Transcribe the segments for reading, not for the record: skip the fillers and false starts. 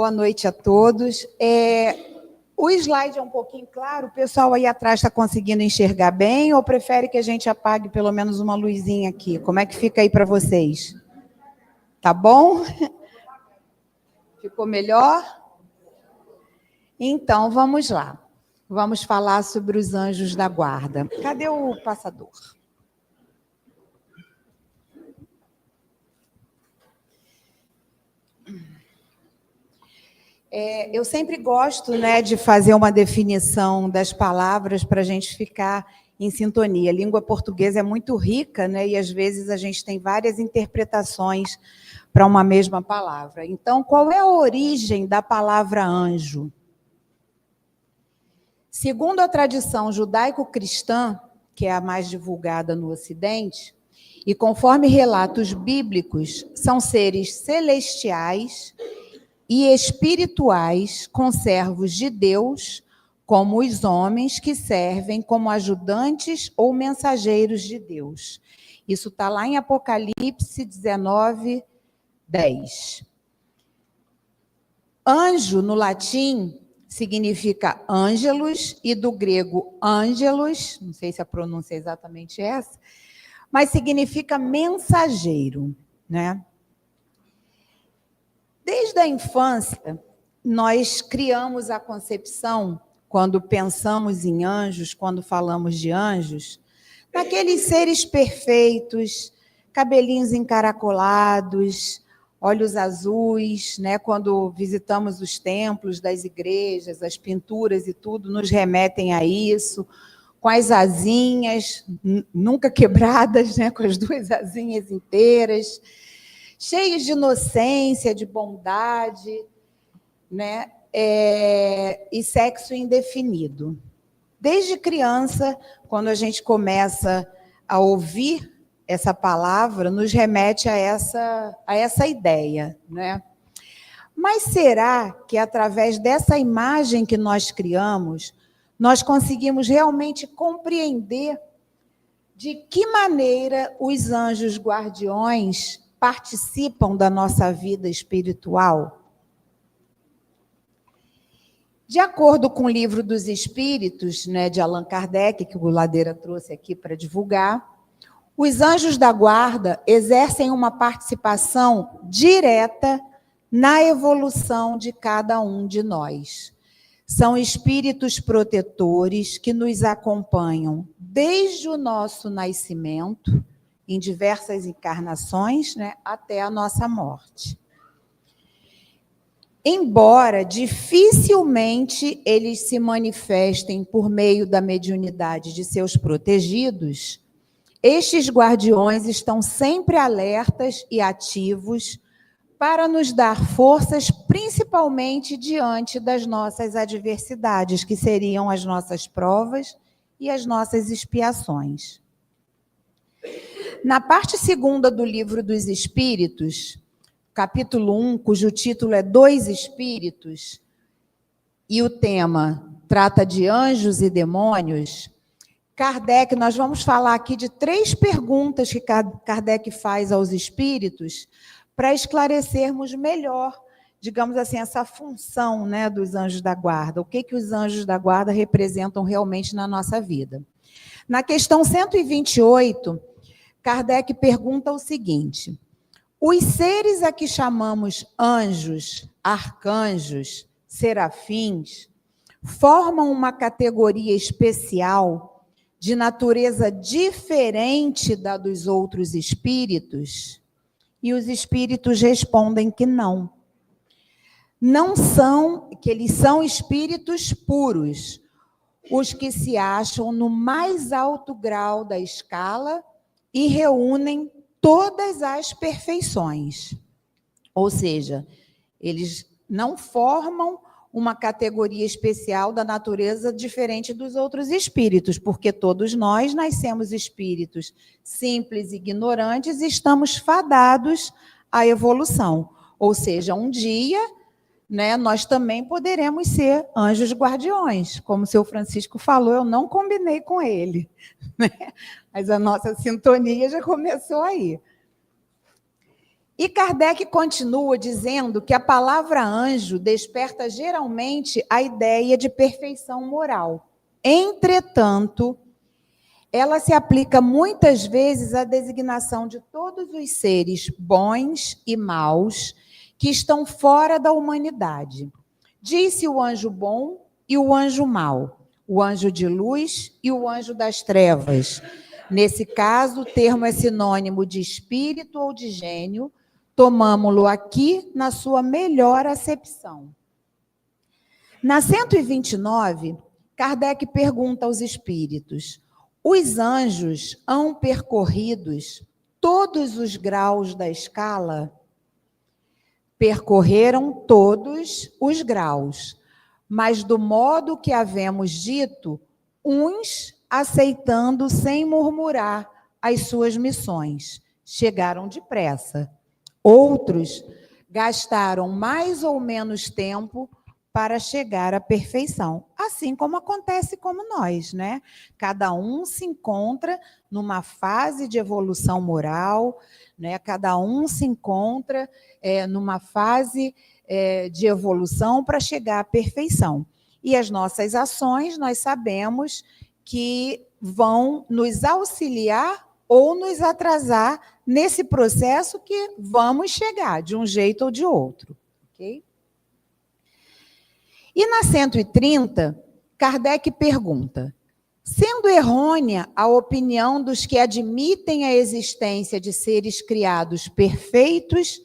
Boa noite a todos. O slide é um pouquinho claro, o pessoal aí atrás está conseguindo enxergar bem ou prefere que a gente apague pelo menos uma luzinha aqui? Como é que fica aí para vocês? Tá bom? Ficou melhor? Então, vamos lá. Vamos falar sobre os anjos da guarda. Cadê o passador? Eu sempre gosto, né, de fazer uma definição das palavras para a gente ficar em sintonia. A língua portuguesa é muito rica, né, e às vezes a gente tem várias interpretações para uma mesma palavra. Então, qual é a origem da palavra anjo? Segundo a tradição judaico-cristã, que é a mais divulgada no Ocidente, e conforme relatos bíblicos, são seres celestiais e espirituais, conservos de Deus, como os homens que servem como ajudantes ou mensageiros de Deus. Isso está lá em Apocalipse 19, 10. Anjo, no latim, significa ângelos, e do grego ângelos, não sei se a pronúncia é exatamente essa, mas significa mensageiro, né? Desde a infância, nós criamos a concepção, quando pensamos em anjos, quando falamos de anjos, daqueles seres perfeitos, cabelinhos encaracolados, olhos azuis, né? Quando visitamos os templos das igrejas, as pinturas e tudo nos remetem a isso, com as asinhas nunca quebradas, né? Com as duas asinhas inteiras, cheios de inocência, de bondade, né? E sexo indefinido. Desde criança, quando a gente começa a ouvir essa palavra, nos remete a essa ideia, né? Mas será que, através dessa imagem que nós criamos, nós conseguimos realmente compreender de que maneira os anjos guardiões participam da nossa vida espiritual? De acordo com o Livro dos Espíritos, né, de Allan Kardec, que o Ladeira trouxe aqui para divulgar, os anjos da guarda exercem uma participação direta na evolução de cada um de nós. São espíritos protetores que nos acompanham desde o nosso nascimento, em diversas encarnações, né, até a nossa morte. Embora dificilmente eles se manifestem por meio da mediunidade de seus protegidos, estes guardiões estão sempre alertas e ativos para nos dar forças, principalmente diante das nossas adversidades, que seriam as nossas provas e as nossas expiações. Na parte 2ª do Livro dos Espíritos, capítulo 1, cujo título é Dois Espíritos, e o tema trata de anjos e demônios, Kardec, nós vamos falar aqui de 3 perguntas que Kardec faz aos espíritos para esclarecermos melhor, digamos assim, essa função, né, dos anjos da guarda. O que os anjos da guarda representam realmente na nossa vida. Na questão 128, Kardec pergunta o seguinte: os seres a que chamamos anjos, arcanjos, serafins, formam uma categoria especial de natureza diferente da dos outros espíritos? E os espíritos respondem que não. Não são, que eles são espíritos puros, os que se acham no mais alto grau da escala e reúnem todas as perfeições. Ou seja, eles não formam uma categoria especial da natureza diferente dos outros espíritos, porque todos nós nascemos espíritos simples e ignorantes e estamos fadados à evolução. Ou seja, um dia, né, nós também poderemos ser anjos guardiões. Como o seu Francisco falou, eu não combinei com ele, né? Mas a nossa sintonia já começou aí. E Kardec continua dizendo que a palavra anjo desperta geralmente a ideia de perfeição moral. Entretanto, ela se aplica muitas vezes à designação de todos os seres bons e maus que estão fora da humanidade. Disse o anjo bom e o anjo mau, o anjo de luz e o anjo das trevas. Nesse caso, o termo é sinônimo de espírito ou de gênio, tomamo-lo aqui na sua melhor acepção. Na 129, Kardec pergunta aos espíritos: os anjos hão percorridos todos os graus da escala? Percorreram todos os graus, mas do modo que havemos dito, uns aceitando sem murmurar as suas missões, chegaram depressa. Outros gastaram mais ou menos tempo para chegar à perfeição, assim como acontece como nós, né? Cada um se encontra numa fase de evolução moral, né? Cada um se encontra numa fase de evolução para chegar à perfeição. E as nossas ações, nós sabemos que vão nos auxiliar ou nos atrasar nesse processo que vamos chegar, de um jeito ou de outro. Ok? E na 130, Kardec pergunta: sendo errônea a opinião dos que admitem a existência de seres criados perfeitos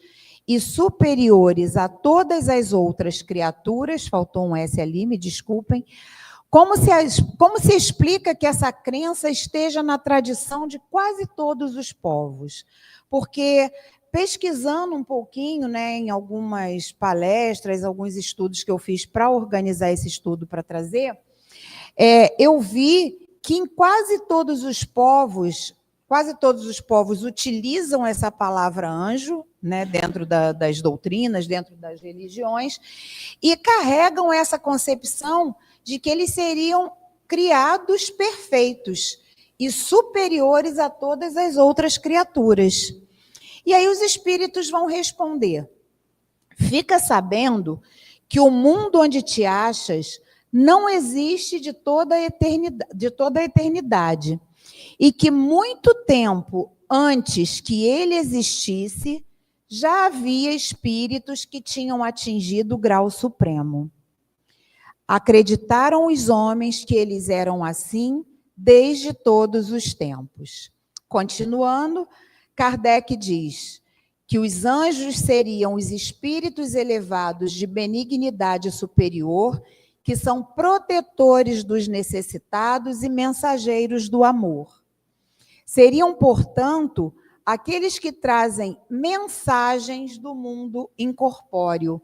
e superiores a todas as outras criaturas, faltou um S ali, me desculpem, como se explica que essa crença esteja na tradição de quase todos os povos? Porque, pesquisando um pouquinho, né, em algumas palestras, alguns estudos que eu fiz para organizar esse estudo para trazer, eu vi que em quase todos os povos utilizam essa palavra anjo, né, dentro das doutrinas, dentro das religiões, e carregam essa concepção de que eles seriam criados perfeitos e superiores a todas as outras criaturas. E aí os espíritos vão responder: fica sabendo que o mundo onde te achas não existe de toda a eternidade, e que muito tempo antes que ele existisse, já havia espíritos que tinham atingido o grau supremo. Acreditaram os homens que eles eram assim desde todos os tempos. Continuando, Kardec diz que os anjos seriam os espíritos elevados de benignidade superior, que são protetores dos necessitados e mensageiros do amor. Seriam, portanto, aqueles que trazem mensagens do mundo incorpóreo.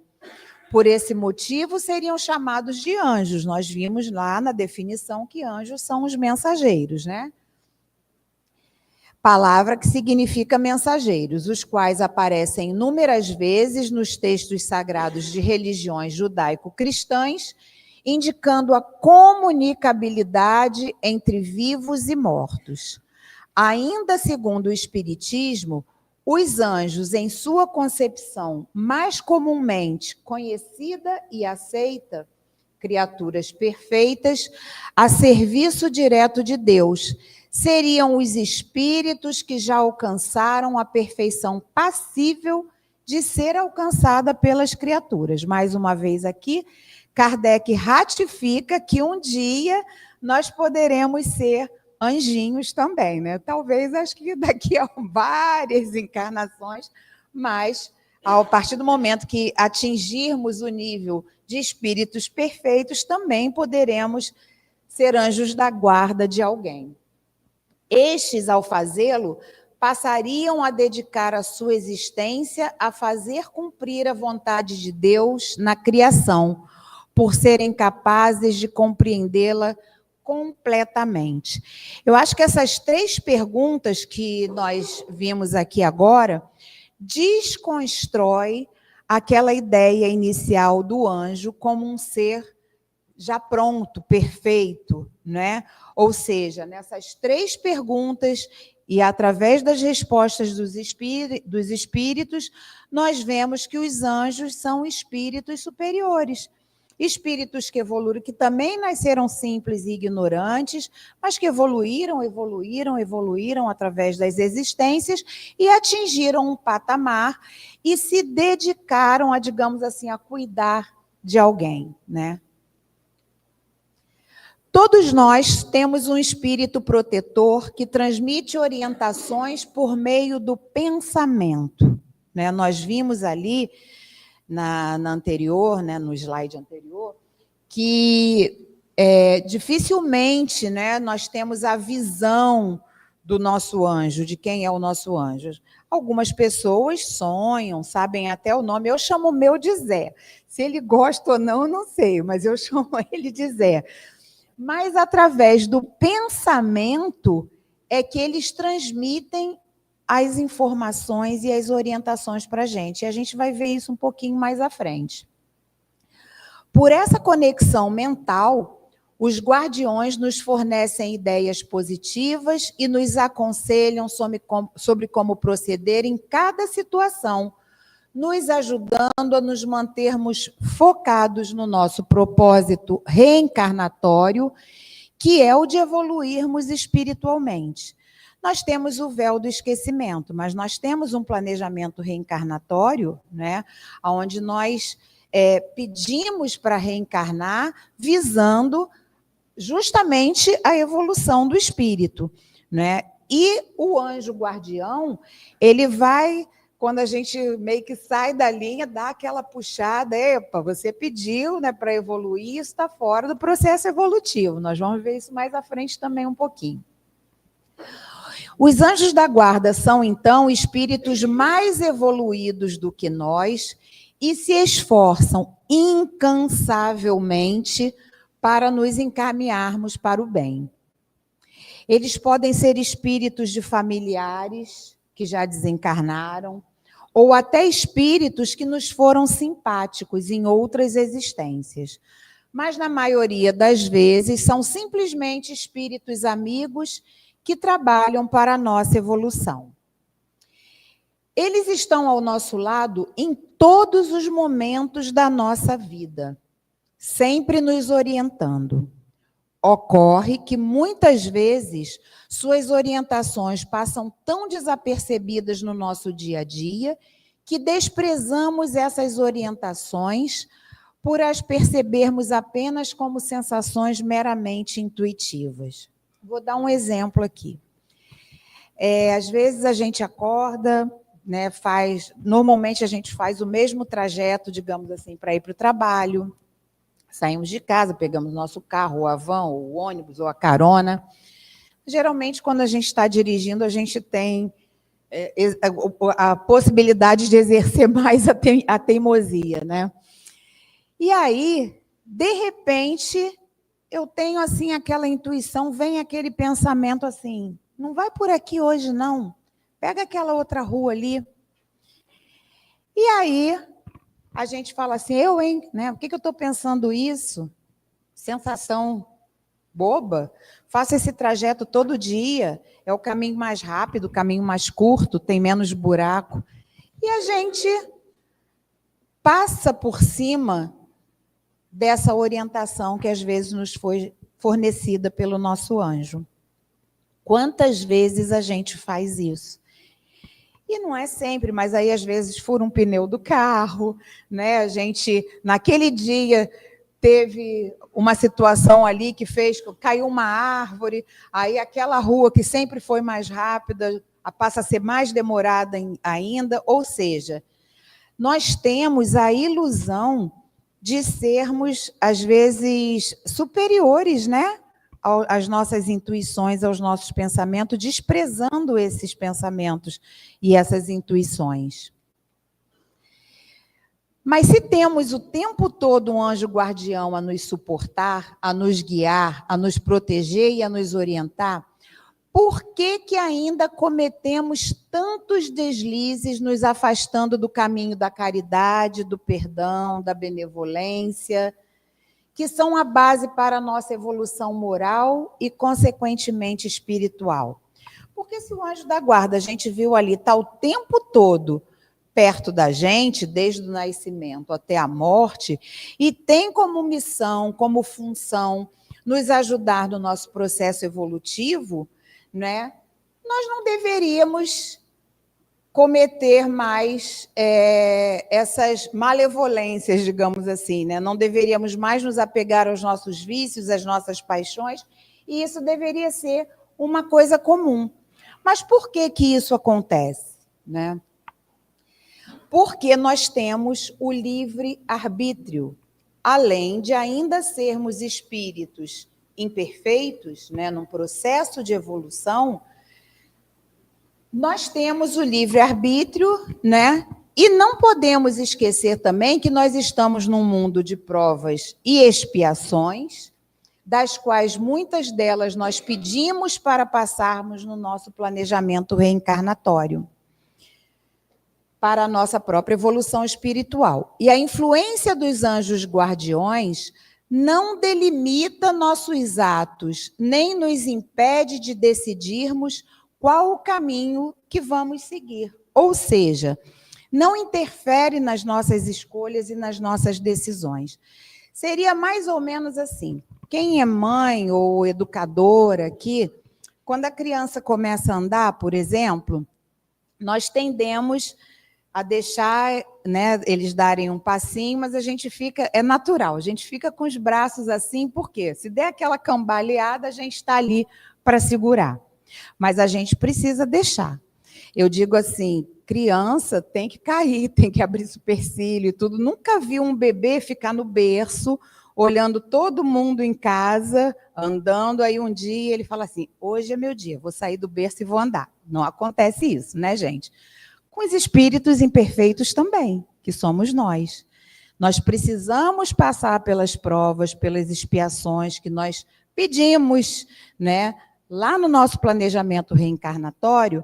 Por esse motivo, seriam chamados de anjos. Nós vimos lá na definição que anjos são os mensageiros, né? Palavra que significa mensageiros, os quais aparecem inúmeras vezes nos textos sagrados de religiões judaico-cristãs, indicando a comunicabilidade entre vivos e mortos. Ainda segundo o Espiritismo, os anjos, em sua concepção mais comumente conhecida e aceita, criaturas perfeitas, a serviço direto de Deus, seriam os espíritos que já alcançaram a perfeição passível de ser alcançada pelas criaturas. Mais uma vez aqui, Kardec ratifica que um dia nós poderemos ser anjinhos também, né? Talvez, acho que daqui a várias encarnações, mas a partir do momento que atingirmos o nível de espíritos perfeitos, também poderemos ser anjos da guarda de alguém. Estes, ao fazê-lo, passariam a dedicar a sua existência a fazer cumprir a vontade de Deus na criação, por serem capazes de compreendê-la completamente. Eu acho que essas três perguntas que nós vimos aqui agora desconstrói aquela ideia inicial do anjo como um ser já pronto, perfeito, né? Ou seja, nessas 3 perguntas e através das respostas dos espíritos, nós vemos que os anjos são espíritos superiores. Espíritos que evoluíram, que também nasceram simples e ignorantes, mas que evoluíram através das existências e atingiram um patamar e se dedicaram a, digamos assim, a cuidar de alguém, né? Todos nós temos um espírito protetor que transmite orientações por meio do pensamento, né? Nós vimos ali na anterior, né, no slide anterior, que dificilmente, né, nós temos a visão do nosso anjo, de quem é o nosso anjo. Algumas pessoas sonham, sabem até o nome. Eu chamo o meu de Zé. Se ele gosta ou não, eu não sei, mas eu chamo ele de Zé. Mas através do pensamento é que eles transmitem as informações e as orientações para a gente. E a gente vai ver isso um pouquinho mais à frente. Por essa conexão mental, os guardiões nos fornecem ideias positivas e nos aconselham sobre como proceder em cada situação, nos ajudando a nos mantermos focados no nosso propósito reencarnatório, que é o de evoluirmos espiritualmente. Nós temos o véu do esquecimento, mas nós temos um planejamento reencarnatório, né, onde nós pedimos para reencarnar visando justamente a evolução do espírito, né? E o anjo guardião, ele vai, quando a gente meio que sai da linha, dá aquela puxada, epa, você pediu, né, para evoluir, isso está fora do processo evolutivo. Nós vamos ver isso mais à frente também um pouquinho. Os anjos da guarda são, então, espíritos mais evoluídos do que nós e se esforçam incansavelmente para nos encaminharmos para o bem. Eles podem ser espíritos de familiares que já desencarnaram, ou até espíritos que nos foram simpáticos em outras existências. Mas, na maioria das vezes, são simplesmente espíritos amigos que trabalham para a nossa evolução. Eles estão ao nosso lado em todos os momentos da nossa vida, sempre nos orientando. Ocorre que, muitas vezes, suas orientações passam tão desapercebidas no nosso dia a dia que desprezamos essas orientações por as percebermos apenas como sensações meramente intuitivas. Vou dar um exemplo aqui. Às vezes a gente acorda, né, normalmente a gente faz o mesmo trajeto, digamos assim, para ir para o trabalho. Saímos de casa, pegamos nosso carro, ou a van, ou o ônibus, ou a carona. Geralmente, quando a gente está dirigindo, a gente tem a possibilidade de exercer mais a teimosia, né? E aí, de repente, eu tenho assim aquela intuição, vem aquele pensamento assim, não vai por aqui hoje, não. Pega aquela outra rua ali. E aí, a gente fala assim, né? Por que eu estou pensando isso? Sensação boba. Faço esse trajeto todo dia. É o caminho mais rápido, o caminho mais curto, tem menos buraco. E a gente passa por cima dessa orientação que às vezes nos foi fornecida pelo nosso anjo. Quantas vezes a gente faz isso? E não é sempre, mas aí às vezes fura um pneu do carro, né? A gente, naquele dia, teve uma situação ali que caiu uma árvore, aí aquela rua que sempre foi mais rápida passa a ser mais demorada ainda, ou seja, nós temos a ilusão de sermos, às vezes, superiores, né, às nossas intuições, aos nossos pensamentos, desprezando esses pensamentos e essas intuições. Mas se temos o tempo todo um anjo guardião a nos suportar, a nos guiar, a nos proteger e a nos orientar, por que ainda cometemos tantos deslizes nos afastando do caminho da caridade, do perdão, da benevolência, que são a base para a nossa evolução moral e, consequentemente, espiritual. Porque se o anjo da guarda, a gente viu ali, está o tempo todo perto da gente, desde o nascimento até a morte, e tem como missão, como função, nos ajudar no nosso processo evolutivo, né? Nós não deveríamos cometer mais essas malevolências, digamos assim, né? Não deveríamos mais nos apegar aos nossos vícios, às nossas paixões, e isso deveria ser uma coisa comum. Mas por que que isso acontece, né? Porque nós temos o livre-arbítrio, além de ainda sermos espíritos imperfeitos, né, num processo de evolução, nós temos o livre-arbítrio, né? E não podemos esquecer também que nós estamos num mundo de provas e expiações, das quais muitas delas nós pedimos para passarmos no nosso planejamento reencarnatório, para a nossa própria evolução espiritual. E a influência dos anjos guardiões não delimita nossos atos, nem nos impede de decidirmos qual o caminho que vamos seguir. Ou seja, não interfere nas nossas escolhas e nas nossas decisões. Seria mais ou menos assim. Quem é mãe ou educadora aqui, quando a criança começa a andar, por exemplo, nós tendemos a deixar, né, eles darem um passinho, mas a gente fica, é natural, a gente fica com os braços assim, por quê? Se der aquela cambaleada, a gente está ali para segurar. Mas a gente precisa deixar. Eu digo assim, criança tem que cair, tem que abrir supercílio e tudo. Nunca vi um bebê ficar no berço, olhando todo mundo em casa, andando, aí um dia ele fala assim, hoje é meu dia, vou sair do berço e vou andar. Não acontece isso, né, gente? Com os espíritos imperfeitos também, que somos nós. Nós precisamos passar pelas provas, pelas expiações que nós pedimos, né, lá no nosso planejamento reencarnatório,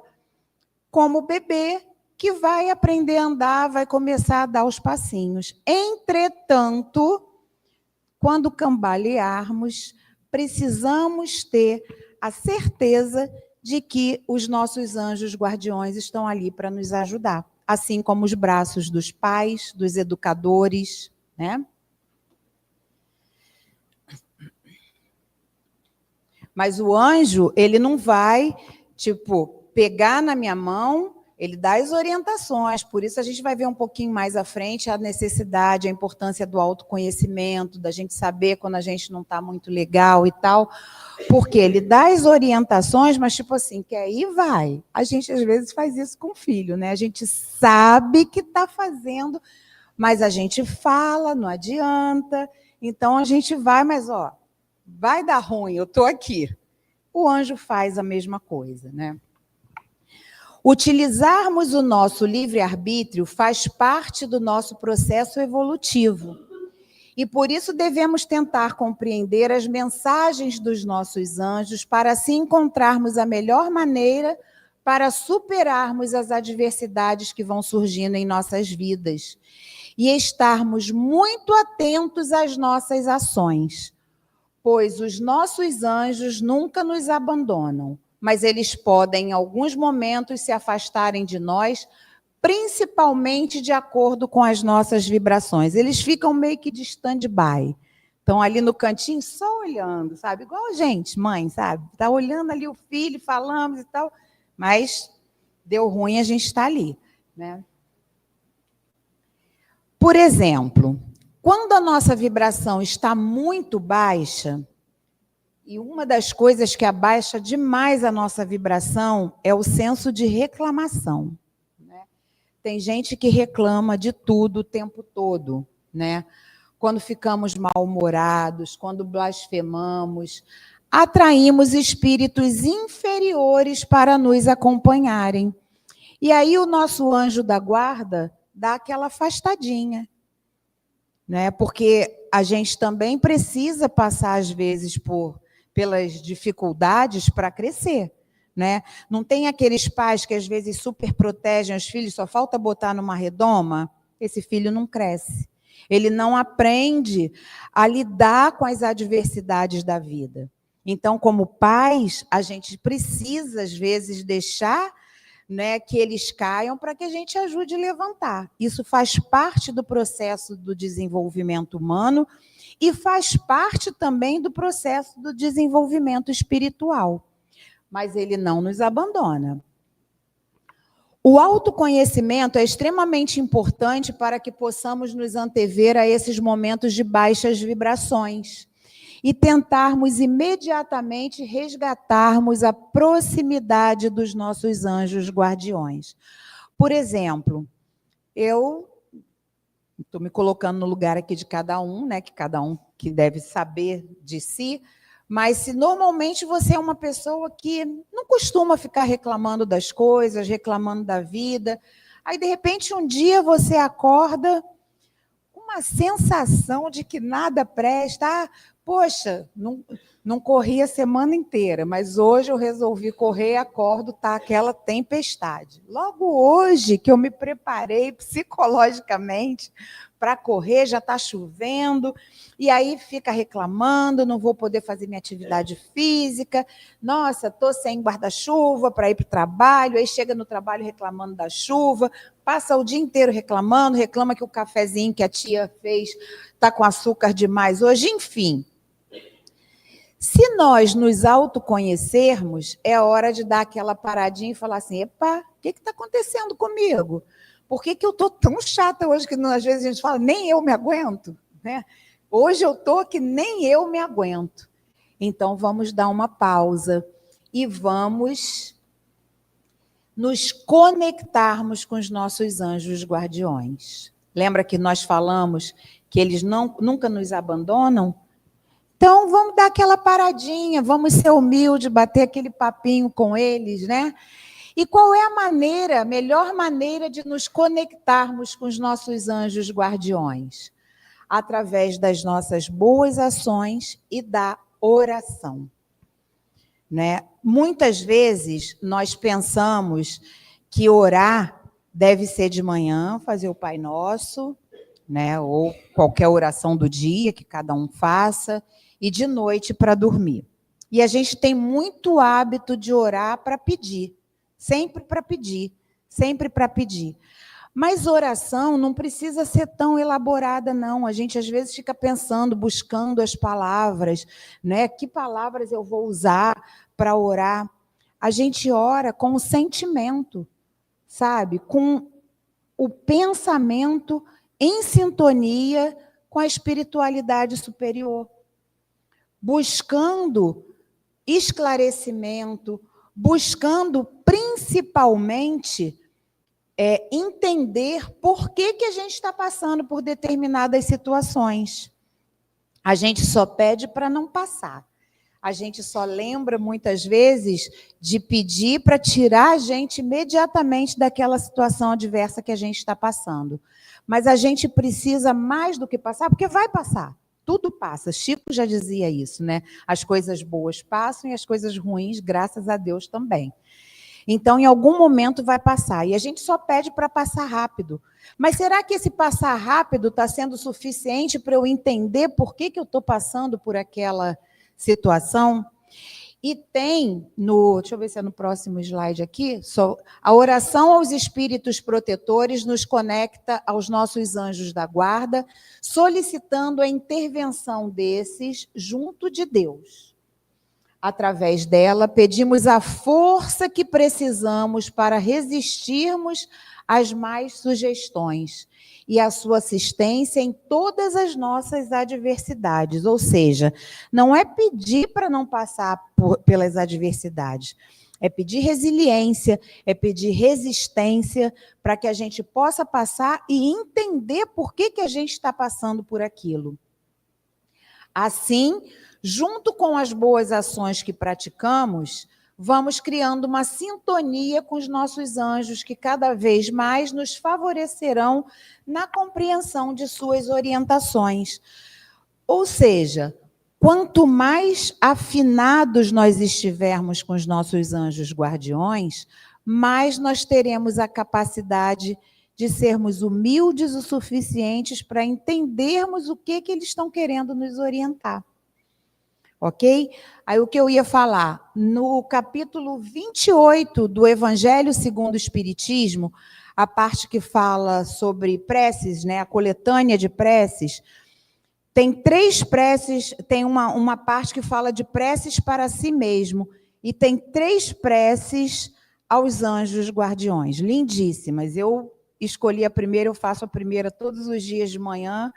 como bebê que vai aprender a andar, vai começar a dar os passinhos. Entretanto, quando cambalearmos, precisamos ter a certeza de que os nossos anjos guardiões estão ali para nos ajudar, assim como os braços dos pais, dos educadores, né? Mas o anjo, ele não vai, pegar na minha mão, ele dá as orientações, por isso a gente vai ver um pouquinho mais à frente a necessidade, a importância do autoconhecimento, da gente saber quando a gente não está muito legal e tal, porque ele dá as orientações, mas assim, quer ir, vai. A gente às vezes faz isso com o filho, né? A gente sabe que está fazendo, mas a gente fala, não adianta, então a gente vai, mas vai dar ruim, eu estou aqui. O anjo faz a mesma coisa, né? Utilizarmos o nosso livre-arbítrio faz parte do nosso processo evolutivo. E por isso devemos tentar compreender as mensagens dos nossos anjos para assim encontrarmos a melhor maneira para superarmos as adversidades que vão surgindo em nossas vidas. E estarmos muito atentos às nossas ações, pois os nossos anjos nunca nos abandonam, mas eles podem, em alguns momentos, se afastarem de nós, principalmente de acordo com as nossas vibrações. Eles ficam meio que de stand-by. Estão ali no cantinho só olhando, sabe? Igual a gente, mãe, sabe? Está olhando ali o filho, falamos e tal, mas deu ruim, a gente está ali, né? Por exemplo, quando a nossa vibração está muito baixa, e uma das coisas que abaixa demais a nossa vibração é o senso de reclamação, né? Tem gente que reclama de tudo o tempo todo, né? Quando ficamos mal-humorados, quando blasfemamos, atraímos espíritos inferiores para nos acompanharem. E aí o nosso anjo da guarda dá aquela afastadinha, né? Porque a gente também precisa passar, às vezes, pelas dificuldades para crescer, né? Não tem aqueles pais que às vezes super protegem os filhos, só falta botar numa redoma, esse filho não cresce. Ele não aprende a lidar com as adversidades da vida. Então, como pais, a gente precisa, às vezes, deixar, né, que eles caiam para que a gente ajude a levantar. Isso faz parte do processo do desenvolvimento humano e faz parte também do processo do desenvolvimento espiritual. Mas ele não nos abandona. O autoconhecimento é extremamente importante para que possamos nos antever a esses momentos de baixas vibrações e tentarmos imediatamente resgatarmos a proximidade dos nossos anjos guardiões. Por exemplo, eu estou me colocando no lugar aqui de cada um, né, que cada um que deve saber de si, mas se normalmente você é uma pessoa que não costuma ficar reclamando das coisas, reclamando da vida, aí de repente um dia você acorda com uma sensação de que nada presta, poxa, não corri a semana inteira, mas hoje eu resolvi correr, acordo, tá aquela tempestade. Logo hoje que eu me preparei psicologicamente para correr, já está chovendo, e aí fica reclamando, não vou poder fazer minha atividade física, nossa, estou sem guarda-chuva para ir para o trabalho, aí chega no trabalho reclamando da chuva, passa o dia inteiro reclamando, reclama que o cafezinho que a tia fez está com açúcar demais hoje, enfim. Se nós nos autoconhecermos, é hora de dar aquela paradinha e falar assim, epa, o que está acontecendo comigo? Por que eu estou tão chata hoje que às vezes a gente fala, nem eu me aguento? Né? Hoje eu estou que nem eu me aguento. Então, vamos dar uma pausa e vamos nos conectarmos com os nossos anjos guardiões. Lembra que nós falamos que eles nunca nos abandonam? Então, vamos dar aquela paradinha, vamos ser humildes, bater aquele papinho com eles, né? E qual é a melhor maneira de nos conectarmos com os nossos anjos guardiões? Através das nossas boas ações e da oração. Né? Muitas vezes nós pensamos que orar deve ser de manhã, fazer o Pai Nosso, né? Ou qualquer oração do dia que cada um faça, e de noite para dormir. E a gente tem muito hábito de orar para pedir, sempre para pedir, sempre para pedir. Mas oração não precisa ser tão elaborada, não. A gente, às vezes, fica pensando, buscando as palavras, né? Que palavras eu vou usar para orar? A gente ora com o sentimento, sabe? Com o pensamento em sintonia com a espiritualidade superior. Buscando esclarecimento, buscando principalmente entender por que a gente está passando por determinadas situações. A gente só pede para não passar. A gente só lembra, muitas vezes, de pedir para tirar a gente imediatamente daquela situação adversa que a gente está passando. Mas a gente precisa mais do que passar, porque vai passar. Tudo passa. Chico já dizia isso, né? As coisas boas passam e as coisas ruins, graças a Deus, também. Então, em algum momento vai passar. E a gente só pede para passar rápido. Mas será que esse passar rápido está sendo suficiente para eu entender por que eu estou passando por aquela situação? E tem deixa eu ver se é no próximo slide aqui, a oração aos espíritos protetores nos conecta aos nossos anjos da guarda, solicitando a intervenção desses junto de Deus. Através dela, pedimos a força que precisamos para resistirmos às más sugestões e a sua assistência em todas as nossas adversidades. Ou seja, não é pedir para não passar pelas adversidades, é pedir resiliência, é pedir resistência para que a gente possa passar e entender por que a gente está passando por aquilo. Assim, junto com as boas ações que praticamos, vamos criando uma sintonia com os nossos anjos que cada vez mais nos favorecerão na compreensão de suas orientações. Ou seja, quanto mais afinados nós estivermos com os nossos anjos guardiões, mais nós teremos a capacidade de sermos humildes o suficientes para entendermos o que eles estão querendo nos orientar. Ok? Aí o que eu ia falar, no capítulo 28 do Evangelho segundo o Espiritismo, a parte que fala sobre preces, né, a coletânea de preces, tem 3 preces, tem uma parte que fala de preces para si mesmo, e tem 3 preces aos anjos guardiões, lindíssimas. Eu escolhi a primeira, eu faço a primeira todos os dias de manhã,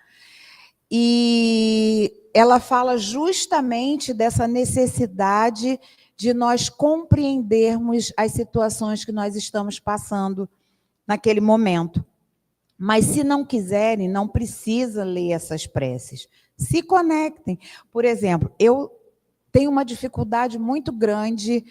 e ela fala justamente dessa necessidade de nós compreendermos as situações que nós estamos passando naquele momento. Mas se não quiserem, não precisa ler essas preces. Se conectem. Por exemplo, eu tenho uma dificuldade muito grande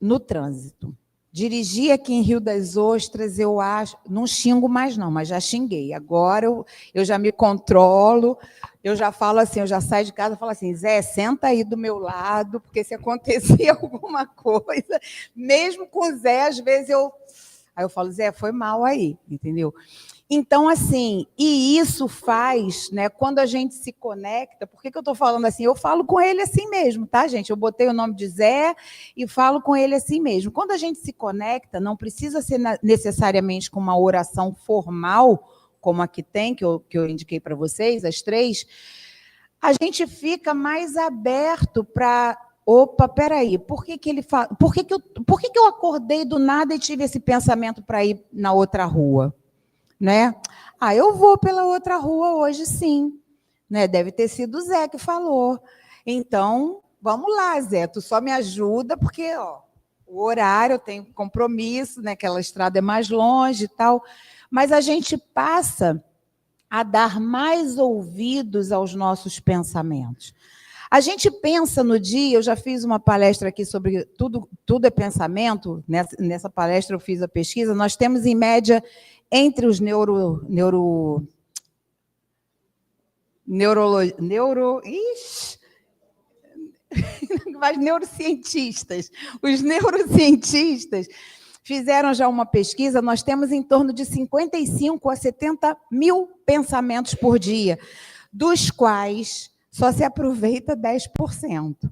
no trânsito. Dirigir aqui em Rio das Ostras, eu acho, não xingo mais não, mas já xinguei. Agora eu já me controlo, eu já falo assim, eu já saio de casa e falo assim, Zé, senta aí do meu lado, porque se acontecer alguma coisa, mesmo com o Zé, às vezes aí eu falo, Zé, foi mal aí, entendeu? Então, assim, e isso faz, né, quando a gente se conecta, por que eu estou falando assim? Eu falo com ele assim mesmo, tá, gente? Eu botei o nome de Zé e falo com ele assim mesmo. Quando a gente se conecta, não precisa ser necessariamente com uma oração formal, como aqui tem, que eu indiquei para vocês, as 3, a gente fica mais aberto para... Opa, peraí, por que ele fala? Por que eu acordei do nada e tive esse pensamento para ir na outra rua? Né? Ah, eu vou pela outra rua hoje, sim. Né? Deve ter sido o Zé que falou. Então, vamos lá, Zé, tu só me ajuda, porque o horário, eu tenho compromisso, né? Aquela estrada é mais longe e tal. Mas a gente passa a dar mais ouvidos aos nossos pensamentos. A gente pensa no dia, eu já fiz uma palestra aqui sobre tudo é pensamento, nessa palestra eu fiz a pesquisa, nós temos em média entre os neurocientistas. Os neurocientistas fizeram já uma pesquisa, nós temos em torno de 55 a 70 mil pensamentos por dia, dos quais só se aproveita 10%.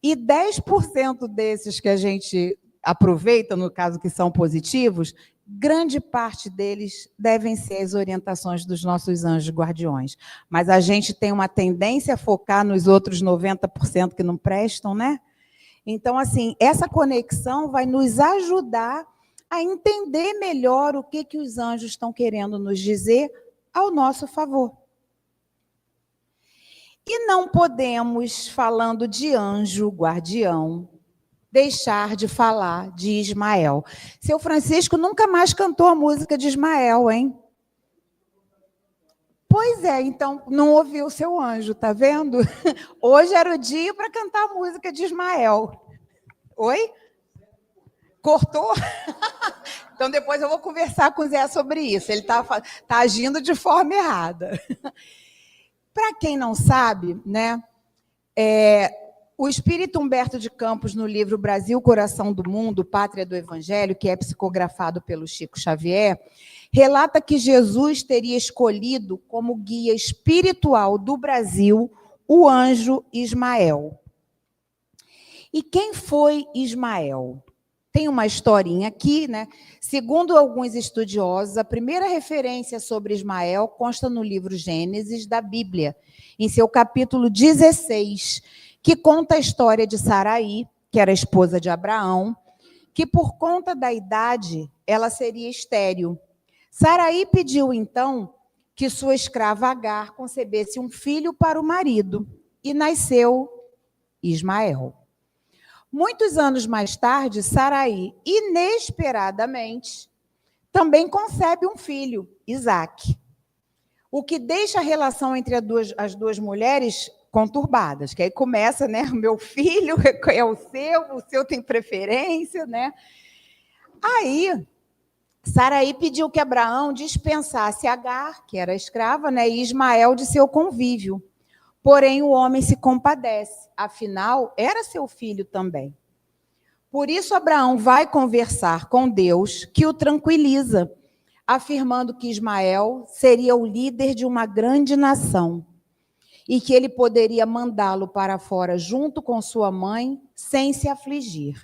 E 10% desses que a gente aproveita, no caso que são positivos, grande parte deles devem ser as orientações dos nossos anjos guardiões. Mas a gente tem uma tendência a focar nos outros 90% que não prestam, né? Então, assim, essa conexão vai nos ajudar a entender melhor o que os anjos estão querendo nos dizer ao nosso favor. E não podemos, falando de anjo guardião, deixar de falar de Ismael. Seu Francisco nunca mais cantou a música de Ismael, hein? Pois é, então não ouviu o seu anjo, tá vendo? Hoje era o dia para cantar a música de Ismael. Oi? Cortou? Então depois eu vou conversar com o Zé sobre isso. Ele está agindo de forma errada. Para quem não sabe, né? O espírito Humberto de Campos, no livro Brasil, Coração do Mundo, Pátria do Evangelho, que é psicografado pelo Chico Xavier, relata que Jesus teria escolhido como guia espiritual do Brasil o anjo Ismael. E quem foi Ismael? Tem uma historinha aqui, né? Segundo alguns estudiosos, a primeira referência sobre Ismael consta no livro Gênesis da Bíblia, em seu capítulo 16, que conta a história de Saraí, que era esposa de Abraão, que por conta da idade, ela seria estéril. Saraí pediu, então, que sua escrava Agar concebesse um filho para o marido, e nasceu Ismael. Muitos anos mais tarde, Saraí, inesperadamente, também concebe um filho, Isaque, o que deixa a relação entre as duas mulheres conturbadas, que aí começa, né, o meu filho é o seu tem preferência, né? Aí, Saraí pediu que Abraão dispensasse Agar, que era escrava, né, e Ismael de seu convívio. Porém, o homem se compadece, afinal, era seu filho também. Por isso, Abraão vai conversar com Deus, que o tranquiliza, afirmando que Ismael seria o líder de uma grande nação e que ele poderia mandá-lo para fora junto com sua mãe sem se afligir.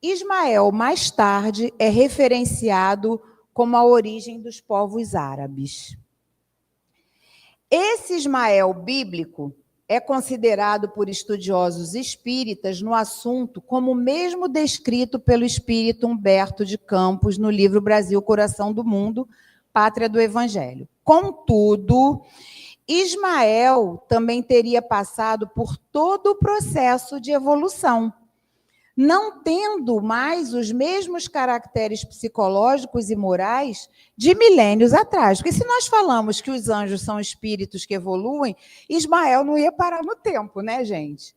Ismael, mais tarde, é referenciado como a origem dos povos árabes. Esse Ismael bíblico é considerado por estudiosos espíritas no assunto como o mesmo descrito pelo espírito Humberto de Campos no livro Brasil, Coração do Mundo, Pátria do Evangelho. Contudo, Ismael também teria passado por todo o processo de evolução, não tendo mais os mesmos caracteres psicológicos e morais de milênios atrás. Porque se nós falamos que os anjos são espíritos que evoluem, Ismael não ia parar no tempo, né, gente?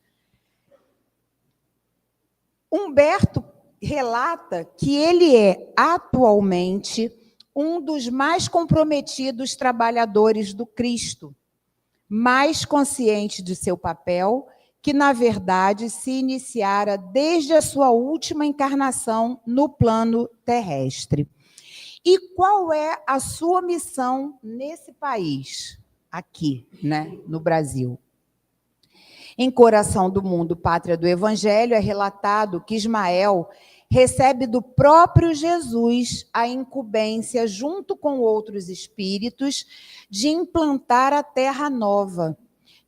Humberto relata que ele é, atualmente, um dos mais comprometidos trabalhadores do Cristo, mais consciente de seu papel, que, na verdade, se iniciara desde a sua última encarnação no plano terrestre. E qual é a sua missão nesse país, aqui, né, no Brasil? Em Coração do Mundo, Pátria do Evangelho, é relatado que Ismael recebe do próprio Jesus a incumbência, junto com outros espíritos, de implantar a Terra Nova,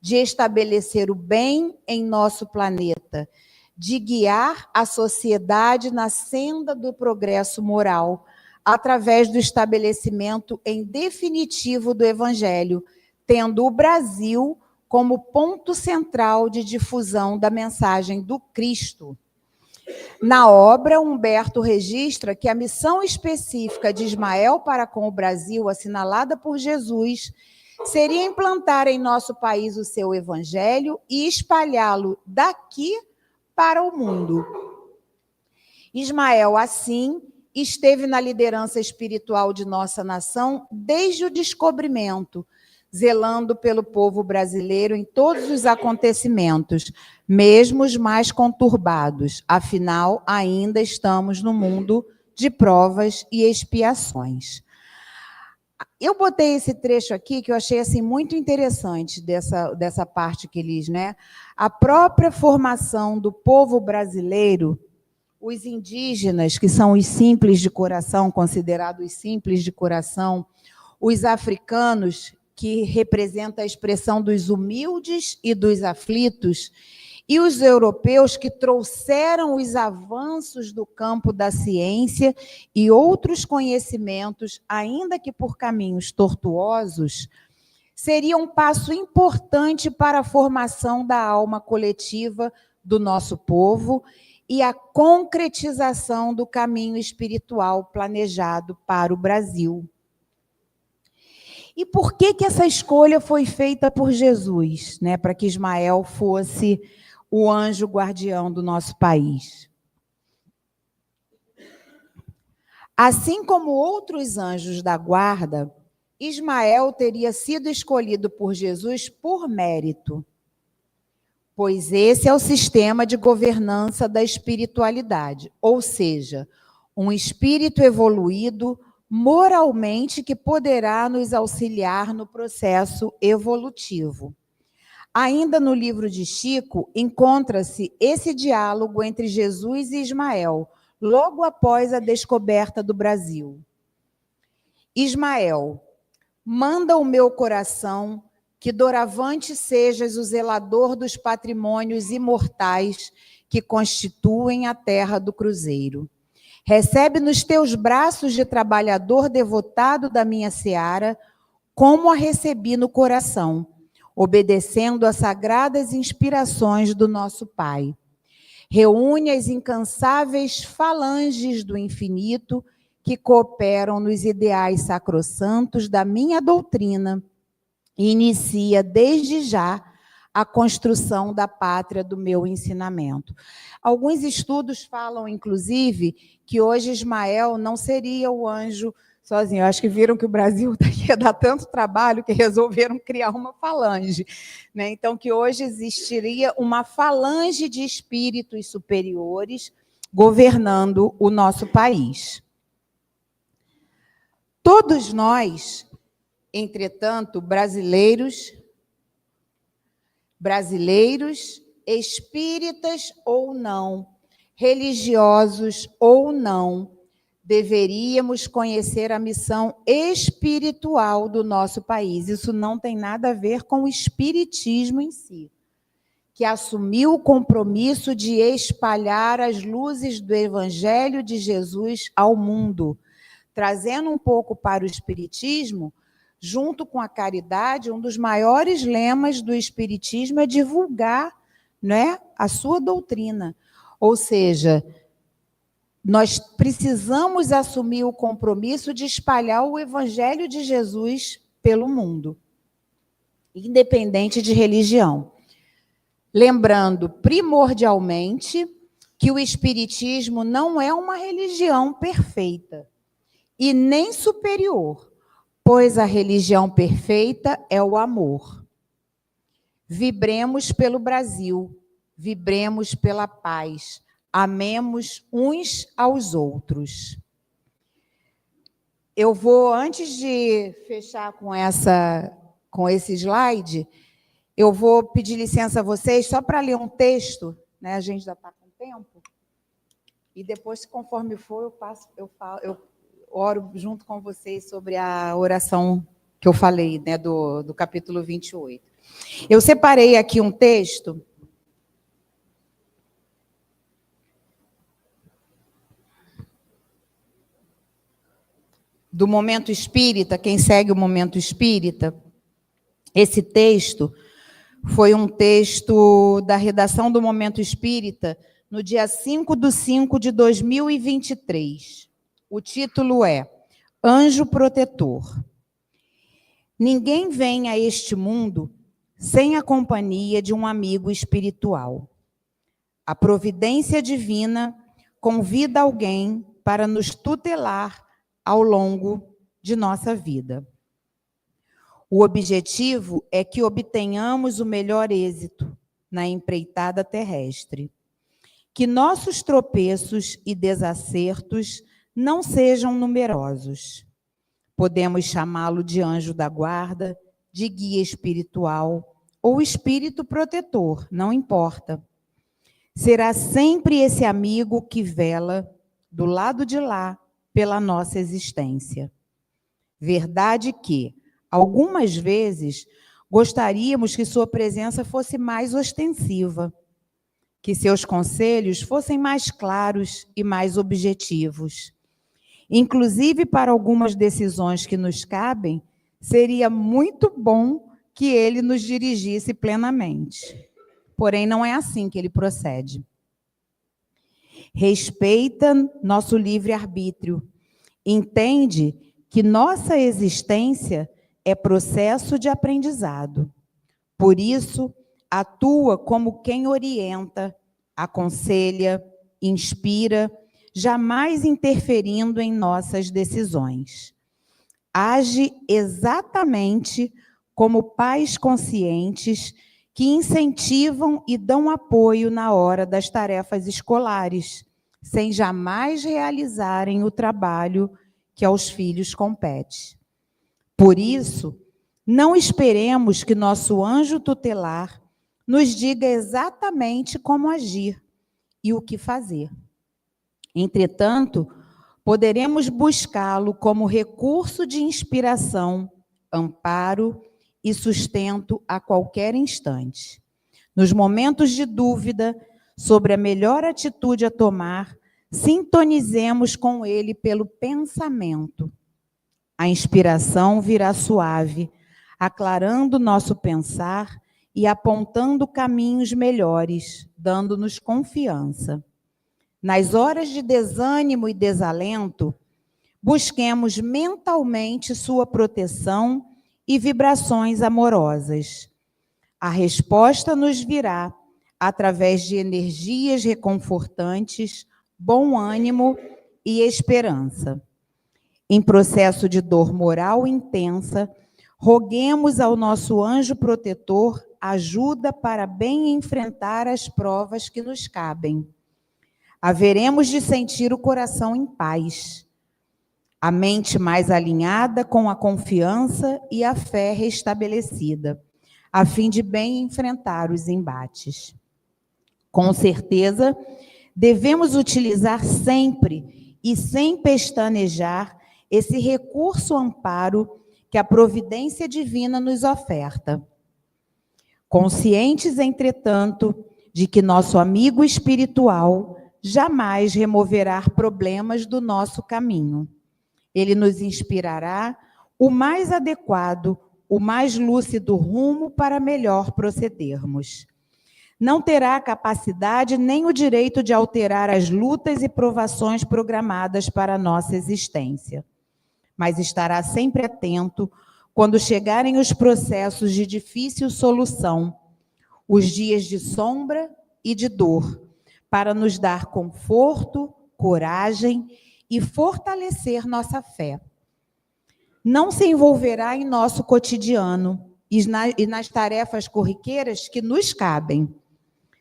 de estabelecer o bem em nosso planeta, de guiar a sociedade na senda do progresso moral, através do estabelecimento em definitivo do Evangelho, tendo o Brasil como ponto central de difusão da mensagem do Cristo. Na obra, Humberto registra que a missão específica de Ismael para com o Brasil, assinalada por Jesus, seria implantar em nosso país o seu evangelho e espalhá-lo daqui para o mundo. Ismael, assim, esteve na liderança espiritual de nossa nação desde o descobrimento, zelando pelo povo brasileiro em todos os acontecimentos, mesmo os mais conturbados. Afinal, ainda estamos no mundo de provas e expiações. Eu botei esse trecho aqui que eu achei assim muito interessante dessa parte que eles, né? A própria formação do povo brasileiro, os indígenas, que são os simples de coração, considerados simples de coração, os africanos, que representa a expressão dos humildes e dos aflitos, e os europeus que trouxeram os avanços do campo da ciência e outros conhecimentos, ainda que por caminhos tortuosos, seria um passo importante para a formação da alma coletiva do nosso povo e a concretização do caminho espiritual planejado para o Brasil. E por que essa escolha foi feita por Jesus, né, para que Ismael fosse o anjo guardião do nosso país? Assim como outros anjos da guarda, Ismael teria sido escolhido por Jesus por mérito, pois esse é o sistema de governança da espiritualidade, ou seja, um espírito evoluído moralmente que poderá nos auxiliar no processo evolutivo. Ainda no livro de Chico, encontra-se esse diálogo entre Jesus e Ismael, logo após a descoberta do Brasil. Ismael, manda o meu coração que doravante sejas o zelador dos patrimônios imortais que constituem a terra do cruzeiro. Recebe nos teus braços de trabalhador devotado da minha seara, como a recebi no coração, obedecendo às sagradas inspirações do nosso Pai. Reúne as incansáveis falanges do infinito que cooperam nos ideais sacrossantos da minha doutrina e inicia desde já a construção da pátria do meu ensinamento. Alguns estudos falam, inclusive, que hoje Ismael não seria o anjo sozinho. Eu acho que viram que o Brasil ia dar tanto trabalho que resolveram criar uma falange, né? Então, que hoje existiria uma falange de espíritos superiores governando o nosso país. Todos nós, entretanto, brasileiros, espíritas ou não, religiosos ou não, deveríamos conhecer a missão espiritual do nosso país. Isso não tem nada a ver com o espiritismo em si, que assumiu o compromisso de espalhar as luzes do Evangelho de Jesus ao mundo, trazendo um pouco para o espiritismo. Junto com a caridade, um dos maiores lemas do espiritismo é divulgar, né, a sua doutrina. Ou seja, nós precisamos assumir o compromisso de espalhar o Evangelho de Jesus pelo mundo, independente de religião. Lembrando, primordialmente, que o espiritismo não é uma religião perfeita e nem superior, pois a religião perfeita é o amor. Vibremos pelo Brasil, vibremos pela paz, amemos uns aos outros. Eu vou, antes de fechar com esse slide, eu vou pedir licença a vocês só para ler um texto, né? A gente já está com tempo. E depois, conforme for, eu oro junto com vocês sobre a oração que eu falei, né, do capítulo 28. Eu separei aqui um texto do Momento Espírita, quem segue o Momento Espírita. Esse texto foi um texto da redação do Momento Espírita no dia 5/5/2023. O título é Anjo Protetor. Ninguém vem a este mundo sem a companhia de um amigo espiritual. A providência divina convida alguém para nos tutelar ao longo de nossa vida. O objetivo é que obtenhamos o melhor êxito na empreitada terrestre. Que nossos tropeços e desacertos não sejam numerosos. Podemos chamá-lo de anjo da guarda, de guia espiritual ou espírito protetor, não importa. Será sempre esse amigo que vela do lado de lá pela nossa existência. Verdade que, algumas vezes, gostaríamos que sua presença fosse mais ostensiva, que seus conselhos fossem mais claros e mais objetivos. Inclusive, para algumas decisões que nos cabem, seria muito bom que ele nos dirigisse plenamente. Porém, não é assim que ele procede. Respeita nosso livre-arbítrio. Entende que nossa existência é processo de aprendizado. Por isso, atua como quem orienta, aconselha, inspira, jamais interferindo em nossas decisões. Age exatamente como pais conscientes que incentivam e dão apoio na hora das tarefas escolares, sem jamais realizarem o trabalho que aos filhos compete. Por isso, não esperemos que nosso anjo tutelar nos diga exatamente como agir e o que fazer. Entretanto, poderemos buscá-lo como recurso de inspiração, amparo e sustento a qualquer instante. Nos momentos de dúvida sobre a melhor atitude a tomar, sintonizemos com ele pelo pensamento. A inspiração virá suave, aclarando nosso pensar e apontando caminhos melhores, dando-nos confiança. Nas horas de desânimo e desalento, busquemos mentalmente sua proteção e vibrações amorosas. A resposta nos virá através de energias reconfortantes, bom ânimo e esperança. Em processo de dor moral intensa, roguemos ao nosso anjo protetor ajuda para bem enfrentar as provas que nos cabem. Haveremos de sentir o coração em paz. a mente mais alinhada com a confiança e a fé restabelecida, a fim de bem enfrentar os embates. Com certeza, devemos utilizar sempre e sem pestanejar esse recurso amparo que a providência divina nos oferta. Conscientes, entretanto, de que nosso amigo espiritual jamais removerá problemas do nosso caminho. Ele nos inspirará o mais adequado, o mais lúcido rumo para melhor procedermos. Não terá a capacidade nem o direito de alterar as lutas e provações programadas para a nossa existência, mas estará sempre atento quando chegarem os processos de difícil solução, os dias de sombra e de dor, para nos dar conforto, coragem e fortalecer nossa fé. Não se envolverá em nosso cotidiano e nas tarefas corriqueiras que nos cabem.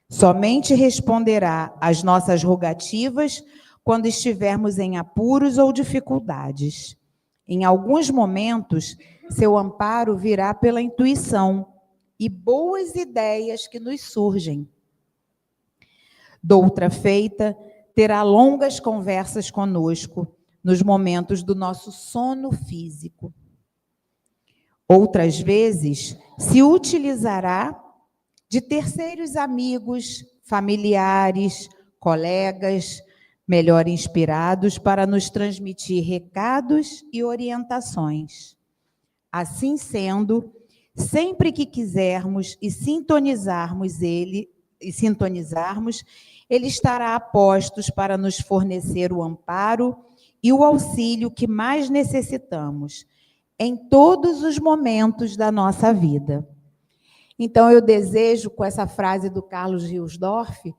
Somente responderá às nossas rogativas quando estivermos em apuros ou dificuldades. Em alguns momentos, seu amparo virá pela intuição e boas ideias que nos surgem. Doutra feita, terá longas conversas conosco nos momentos do nosso sono físico. Outras vezes, se utilizará de terceiros amigos, familiares, colegas, melhor inspirados para nos transmitir recados e orientações. Assim sendo, sempre que quisermos e sintonizarmos, ele estará a postos para nos fornecer o amparo e o auxílio que mais necessitamos em todos os momentos da nossa vida. Então, eu desejo, com essa frase do Carlos Riosdorff,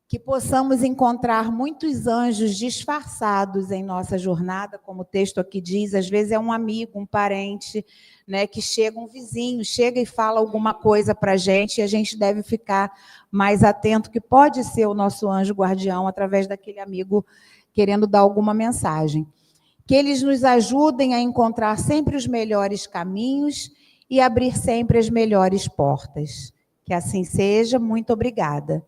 que possamos encontrar muitos anjos disfarçados em nossa jornada, como o texto aqui diz, às vezes é um amigo, um parente, né, que chega, um vizinho, chega e fala alguma coisa para a gente, e a gente deve ficar mais atento, que pode ser o nosso anjo guardião, através daquele amigo querendo dar alguma mensagem. Que eles nos ajudem a encontrar sempre os melhores caminhos e abrir sempre as melhores portas. Que assim seja. Muito obrigada.